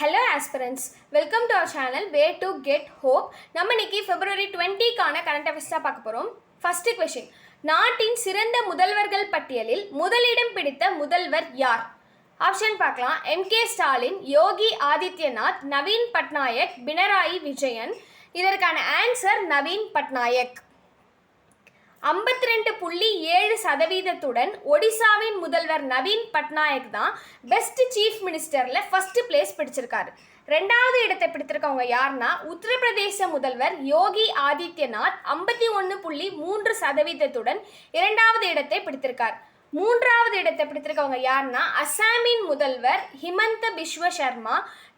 Hello aspirants, welcome to our channel Way to Get Hope. நம்ம இன்னைக்கு February 20க்கான current affairs தான் பார்க்க போறோம். ஃபர்ஸ்ட் क्वेश्चन, நாட்டின் சிறந்த முதல்வர்கள் பட்டியலில் முதலிடம் பிடித்த முதல்வர் யார்? ஆப்ஷன் பார்க்கலாம். எம்கே ஸ்டாலின், யோகி ஆதித்யநாத், நவீன் பட்நாயக், பினராயி விஜயன். இதற்கான ஆன்சர் நவீன் பட்நாயக். 52.7% ஒடிசாவின் முதல்வர் நவீன் பட்நாயக் தான் பெஸ்ட் சீஃப் மினிஸ்டரில் ஃபர்ஸ்ட் பிளேஸ் பிடிச்சிருக்காரு. ரெண்டாவது இடத்தை பிடித்திருக்கவங்க யாருன்னா உத்தரப்பிரதேச முதல்வர் யோகி ஆதித்யநாத் 51.3% இரண்டாவது இடத்தை பிடித்திருக்கார். மூன்றாவது இடத்தை பிடித்திருக்கவங்க யாருன்னா அசாமின் முதல்வர் ஹிமந்த பிஸ்வ சர்மா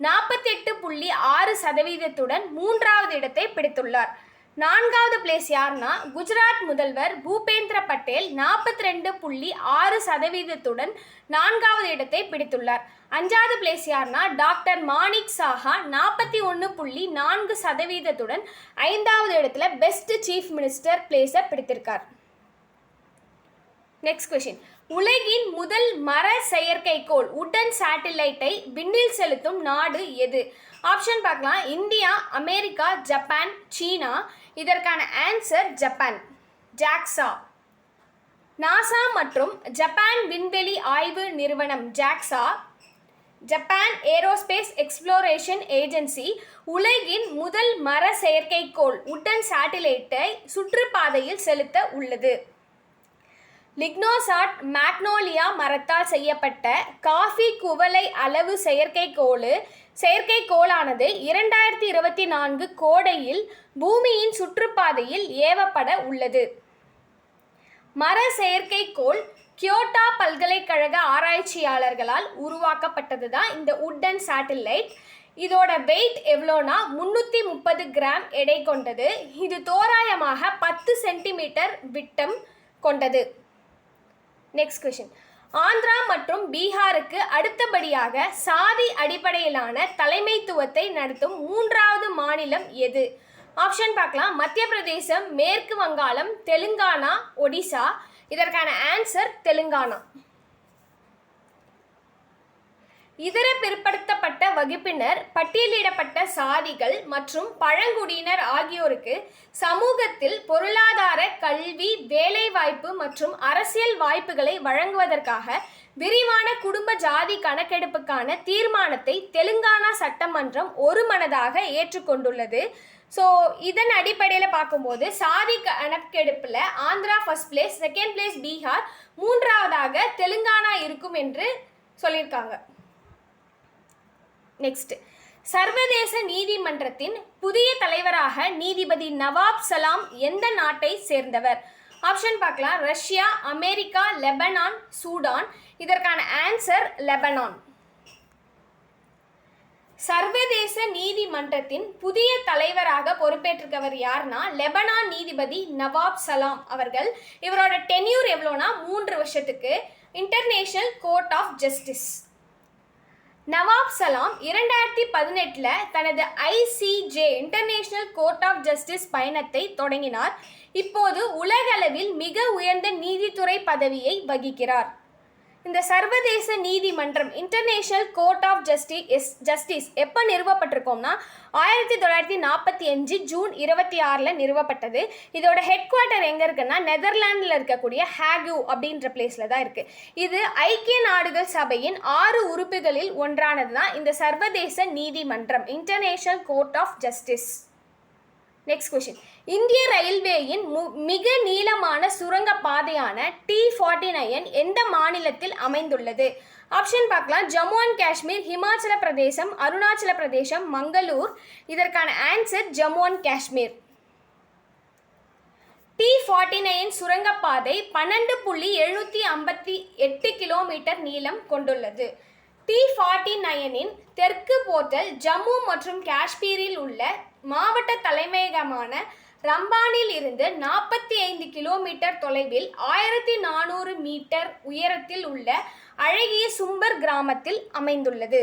48.6% மூன்றாவது இடத்தை பிடித்துள்ளார். நான்காவது பிளேஸ் யாருன்னா குஜராத் முதல்வர் பூபேந்திர பட்டேல் 42.6% நான்காவது இடத்தை பிடித்துள்ளார். அஞ்சாவது பிளேஸ் யாருன்னா டாக்டர் மாணிக் சாஹா 41.4% ஐந்தாவது இடத்துல பெஸ்ட் சீஃப் மினிஸ்டர் பிளேஸை பிடித்திருக்கார். நெக்ஸ்ட் கொஸ்டின், உலகின் முதல் மர செயற்கைக்கோள் உடன் சேட்டிலைட்டை விண்ணில் செலுத்தும் நாடு எது? ஆப்ஷன் பார்க்கலாம். இந்தியா, அமெரிக்கா, ஜப்பான், சீனா. இதற்கான ஆன்சர் ஜப்பான். ஜாக்சா. நாசா மற்றும் ஜப்பான் விண்வெளி ஆய்வு நிறுவனம் JAXA, Japan aerospace exploration agency உலகின் முதல் மர செயற்கைக்கோள் உடன் சேட்டிலைட்டை சுற்றுப்பாதையில் செலுத்த உள்ளது. லிக்னோசாட் மேக்னோலியா மரத்தால் செய்யப்பட்ட காஃபி குவளை அளவு செயற்கைக்கோளானது 2024 கோடையில் பூமியின் சுற்றுப்பாதையில் ஏவப்பட உள்ளது. மர செயற்கைக்கோள் கியோட்டோ பல்கலைக்கழக ஆராய்ச்சியாளர்களால் உருவாக்கப்பட்டது தான் இந்த உட்டன் சேட்டிலைட். இதோட வெயிட் எவ்வளோனா 330 கிராம் எடை கொண்டது. இது தோராயமாக 10 சென்டிமீட்டர் விட்டம் கொண்டது. நெக்ஸ்ட் கொஸ்டின், ஆந்திரா மற்றும் பீகாருக்கு அடுத்தபடியாக சாதி அடிப்படையிலான தலைமைத்துவத்தை நடத்தும் மூன்றாவது மாநிலம் எது? ஆப்ஷன் பார்க்கலாம். மத்திய பிரதேசம், மேற்கு வங்காளம், தெலுங்கானா, ஒடிசா. இதற்கான ஆன்சர் தெலுங்கானா. இதர பிற்படுத்தப்பட்ட வகுப்பினர், பட்டியலிடப்பட்ட சாதிகள் மற்றும் பழங்குடியினர் ஆகியோருக்கு சமூகத்தில் பொருளாதார, கல்வி, வேலைவாய்ப்பு மற்றும் அரசியல் வாய்ப்புகளை வழங்குவதற்காக விரிவான குடும்ப ஜாதி கணக்கெடுப்புக்கான தீர்மானத்தை தெலுங்கானா சட்டமன்றம் ஒருமனதாக ஏற்றுக்கொண்டுள்ளது. ஸோ இதன் அடிப்படையில் பார்க்கும்போது சாதி கணக்கெடுப்பில் Andhra first place, second place Bihar, மூன்றாவதாக தெலுங்கானா இருக்கும் என்று சொல்லியிருக்காங்க. நெக்ஸ்ட், சர்வதேச நீதிமன்றத்தின் புதிய தலைவராக நீதிபதி நவாப் சலாம் எந்த நாட்டை சேர்ந்தவர்? ஆப்ஷன் பார்க்கலாம். Russia, America, Lebanon, Sudan. இதற்கான ஆன்சர் லெபனான். சர்வதேச நீதிமன்றத்தின் புதிய தலைவராக பொறுப்பேற்றிருக்கவர் யாருன்னா லெபனான் நீதிபதி நவாப் சலாம் அவர்கள். இவரோட டென்யூர் எவ்வளோனா 3 வருஷத்துக்கு. International court of justice. Nawaf Salam 2018 தனது ICJ international court of justice பயணத்தை தொடங்கினார். இப்போது உலகளவில் மிக உயர்ந்த நீதித்துறை பதவியை வகிக்கிறார். இந்த சர்வதேச நீதிமன்றம் இன்டர்நேஷனல் கோர்ட் ஆஃப் ஜஸ்டிஸ் எப்போ நிறுவப்பட்டிருக்கோம்னா 1945 ஜூன் 26 நிறுவப்பட்டது. இதோட ஹெட் குவார்ட்டர் எங்கே இருக்குன்னா நெதர்லாண்டில் இருக்கக்கூடிய ஹேகு அப்படின்ற பிளேஸில் தான் இருக்குது. இது ஐக்கிய நாடுகள் சபையின் 6 உறுப்புகளில் ஒன்றானது தான் இந்த சர்வதேச நீதிமன்றம் international court of justice. Next question, இந்திய ரயில்வேயின் மிக நீளமான சுரங்க பாதையான T49 எந்த மாநிலத்தில் அமைந்துள்ளது? ஆப்ஷன் பார்க்கலாம். ஜம்மு அண்ட் காஷ்மீர், ஹிமாச்சல பிரதேசம், அருணாச்சல பிரதேசம், மங்களூர். இதற்கான answer Jammu and Kashmir. T49 சுரங்கப்பாதை 12.758 கிலோமீட்டர் நீளம் கொண்டுள்ளது. T49 தெற்கு போர்ட்டல் ஜம்மு மற்றும் காஷ்மீரில் உள்ள மாவட்ட தலைமையகமான ரம்பானில் இருந்து 45 கிலோமீட்டர் தொலைவில் 1400 மீட்டர் உயரத்தில் உள்ள அழகிய சும்பர் கிராமத்தில் அமைந்துள்ளது.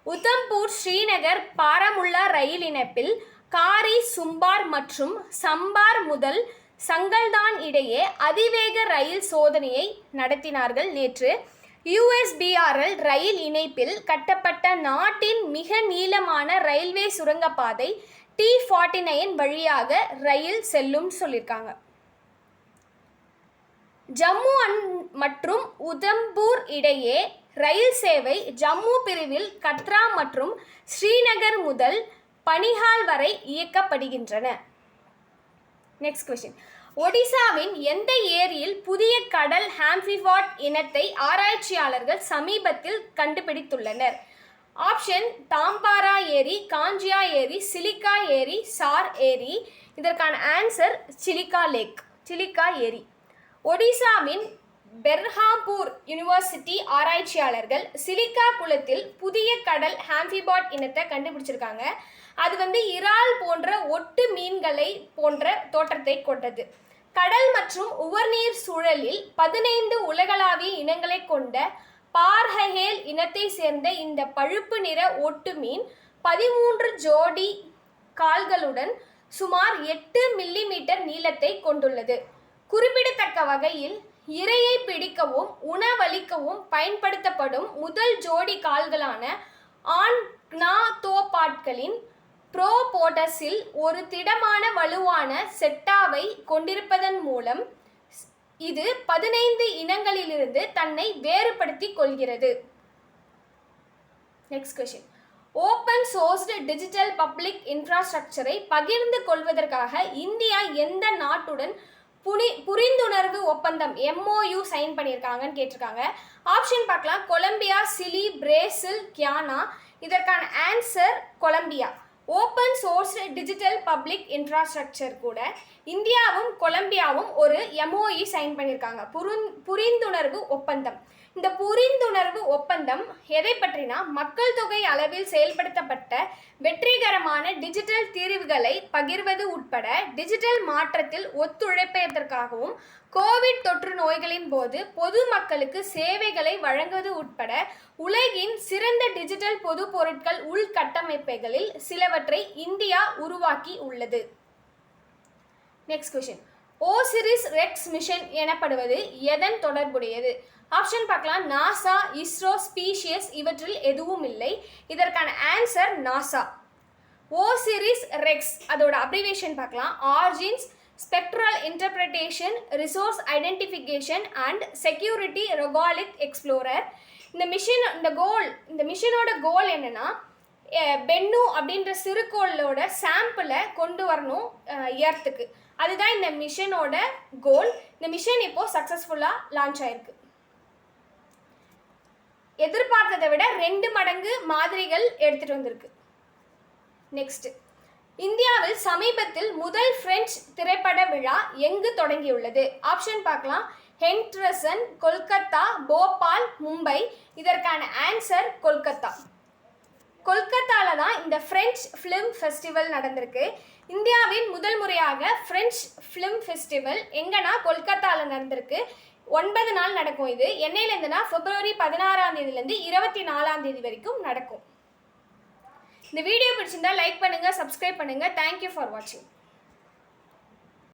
உதம்பூர் ஸ்ரீநகர் பாரமுல்லா ரயில் இணைப்பில் காரி சும்பார் மற்றும் சம்பார் முதல் சங்கல்தான் இடையே அதிவேக ரயில் சோதனையை நடத்தினார்கள் நேற்று. USBRL ரயில் இணைப்பில் கட்டப்பட்ட நாட்டின் மிக நீளமான ரயில்வே சுரங்கப்பாதை T49 வழியாக ரயில் செல்லும் சொல்லியிருக்காங்க. ஜம்மு மற்றும் உதம்பூர் இடையே ரயில் சேவை ஜம்மு பிரிவில் கத்ரா மற்றும் ஸ்ரீநகர் முதல் பனிஹால் வரை இயக்கப்படுகின்றன. Next question. ஒடிசாவின் எந்த ஏரியில் புதிய கடல் ஆம்பிஃபாட் இனத்தை ஆராய்ச்சியாளர்கள் சமீபத்தில் கண்டுபிடித்துள்ளனர்? ஆப்ஷன் தாம்பாரா ஏரி, காஞ்சியா ஏரி, சிலிக்கா ஏரி, சார் ஏரி. இதற்கான ஆன்சர் சிலிக்கா ஏரி. ஒடிசாவின் பெர்ஹாம்பூர் யூனிவர்சிட்டி ஆராய்ச்சியாளர்கள் சிலிக்கா குளத்தில் புதிய கடல் ஆம்பிஃபாட் இனத்தை கண்டுபிடிச்சிருக்காங்க. அது இறால் போன்ற ஒட்டு மீன்களை போன்ற தோற்றத்தை கொண்டது. கடல் மற்றும் உவர்நீர் சூழலில் 15 உலகளாவிய இனங்களை கொண்ட பார்ஹேல் இனத்தை சேர்ந்த இந்த பழுப்பு நிற ஒட்டு மீன் 13 ஜோடி கால்களுடன் சுமார் 8 மில்லிமீட்டர் நீளத்தை கொண்டுள்ளது. குறிப்பிடத்தக்க வகையில் இரையை பிடிக்கவும் உணவளிக்கவும் பயன்படுத்தப்படும் முதல் ஜோடி கால்களான ஆன்க்னாதோபாட்களின் ப்ரோபோடஸில் ஒரு திடமான வலுவான செட்டாவை கொண்டிருப்பதன் மூலம் இது 15 இனங்களிலிருந்து தன்னை வேறுபடுத்திக் கொள்கிறது. Next question. Open sourced digital public இன்ஃப்ராஸ்ட்ரக்சரை பகிர்ந்து கொள்வதற்காக இந்தியா எந்த நாட்டுடன் புரிந்துணர்வு ஒப்பந்தம் MOU சைன் பண்ணியிருக்காங்கன்னு கேட்டிருக்காங்க. ஆப்ஷன் பார்க்கலாம். Colombia, Chile, Brazil, Guyana. இதற்கான answer Colombia. Open source digital public infrastructure கூட இந்தியாவும் கொலம்பியாவும் ஒரு MOU சைன் பண்ணியிருக்காங்க, புரிந்துணர்வு ஒப்பந்தம். இந்த புரிந்துணர்வு ஒப்பந்தம் எதை பற்றினா மக்கள் தொகை அளவில் செயல்படுத்தப்பட்ட வெற்றிகரமான டிஜிட்டல் தீர்வுகளை பகிர்வது உட்பட டிஜிட்டல் மாற்றத்தில் ஒத்துழைப்பதற்காகவும் கோவிட் தொற்று நோய்களின் போது பொது மக்களுக்கு சேவைகளை வழங்குவது உட்பட உலகின் சிறந்த டிஜிட்டல் பொது பொருட்கள் உள்கட்டமைப்புகளில் சிலவற்றை இந்தியா உருவாக்கி உள்ளது. Next question. OSIRIS REx mission எனப்படுவது எதன் தொடர்புடையது? ஆப்ஷன் பார்க்கலாம். நாசா, இஸ்ரோ, ஸ்பீஷியஸ். இவற்றில் எதுவும் இல்லை. இதற்கான ஆன்சர் நாசா. ஓசிரிஸ் ரெக்ஸ் அதோட அப்ரிவேஷன் பார்க்கலாம். Origins, spectral interpretation, resource identification and security regolith explorer. இந்த மிஷனோட கோல் என்னன்னா பென்னு அப்படின்ற சிறுகோளோட சாம்பிளை கொண்டு வரணும் எர்த்துக்கு. அதுதான் இந்த மிஷனோட கோல். இந்த மிஷன் இப்போ சக்சஸ்ஃபுல்லாக லான்ச் ஆயிருக்கு. எதிர்பார்த்ததை விட 2 மடங்கு மாதிரிகள் எடுத்துட்டு வந்திருக்கு. நெக்ஸ்ட். இந்தியாவில் சமீபத்தில் முதல் பிரெஞ்சு திரைப்பட விழா எங்கு தொடங்கியுள்ளது? ஆப்ஷன் பார்க்கலாம். ஹென்ட்ரசன், கொல்கத்தா, போபால், மும்பை. இதற்கான ஆன்சர் கொல்கத்தா. கொல்கத்தால தான் இந்த பிரெஞ்சு ஃபிலிம் ஃபெஸ்டிவல் நடந்திருக்கு. இந்தியாவின் முதல் முறையாக பிரெஞ்சு ஃபிலிம் ஃபெஸ்டிவல் எங்கன்னா கொல்கத்தாவில் நடந்திருக்கு. 9 நாள் நடக்கும். இது என்னையிலேருந்துனா February 16 24 வரைக்கும் நடக்கும். இந்த வீடியோ பிடிச்சிருந்தா லைக் பண்ணுங்க, சப்ஸ்கிரைப் பண்ணுங்க. தேங்க்யூ ஃபார் வாட்சிங்.